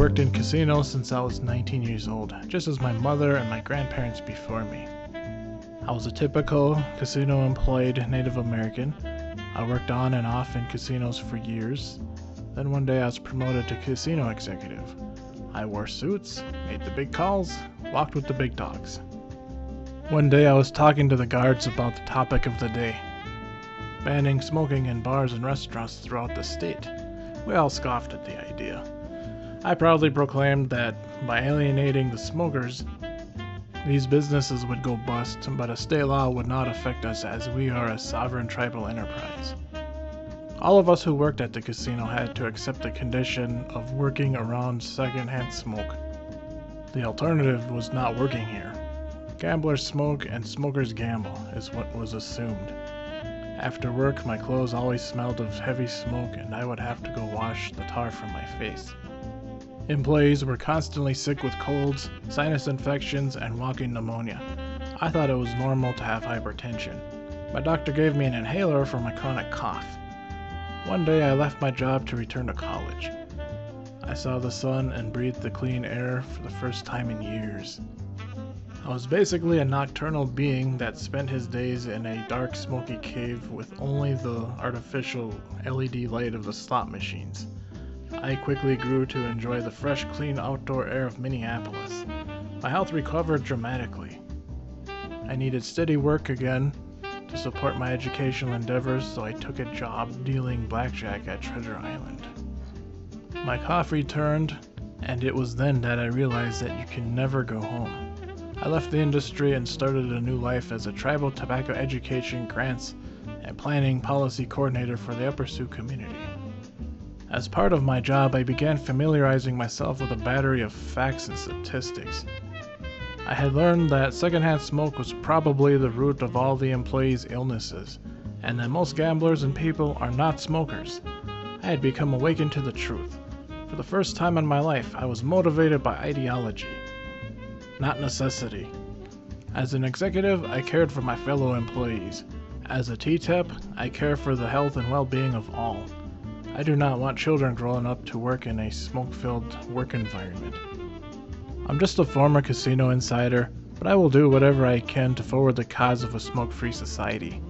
worked in casinos since I was 19 years old, just as my mother and my grandparents before me. I was a typical casino-employed Native American. I worked on and off in casinos for years. Then one day I was promoted to casino executive. I wore suits, made the big calls, walked with the big dogs. One day I was talking to the guards about the topic of the day, banning smoking in bars and restaurants throughout the state. We all scoffed at the idea. I proudly proclaimed that by alienating the smokers, these businesses would go bust, but a state law would not affect us as we are a sovereign tribal enterprise. All of us who worked at the casino had to accept the condition of working around secondhand smoke. The alternative was not working here. Gamblers smoke and smokers gamble, is what was assumed. After work, my clothes always smelled of heavy smoke and I would have to go wash the tar from my face. Employees were constantly sick with colds, sinus infections, and walking pneumonia. I thought it was normal to have hypertension. My doctor gave me an inhaler for my chronic cough. One day I left my job to return to college. I saw the sun and breathed the clean air for the first time in years. I was basically a nocturnal being that spent his days in a dark, smoky cave with only the artificial LED light of the slot machines. I quickly grew to enjoy the fresh, clean outdoor air of Minneapolis. My health recovered dramatically. I needed steady work again to support my educational endeavors, so I took a job dealing blackjack at Treasure Island. My cough returned, and it was then that I realized that you can never go home. I left the industry and started a new life as a tribal tobacco education, grants, and planning policy coordinator for the Upper Sioux community. As part of my job, I began familiarizing myself with a battery of facts and statistics. I had learned that secondhand smoke was probably the root of all the employees' illnesses, and that most gamblers and people are not smokers. I had become awakened to the truth. For the first time in my life, I was motivated by ideology, not necessity. As an executive, I cared for my fellow employees. As a T-TEP, I care for the health and well-being of all. I do not want children growing up to work in a smoke-filled work environment. I'm just a former casino insider, but I will do whatever I can to forward the cause of a smoke-free society.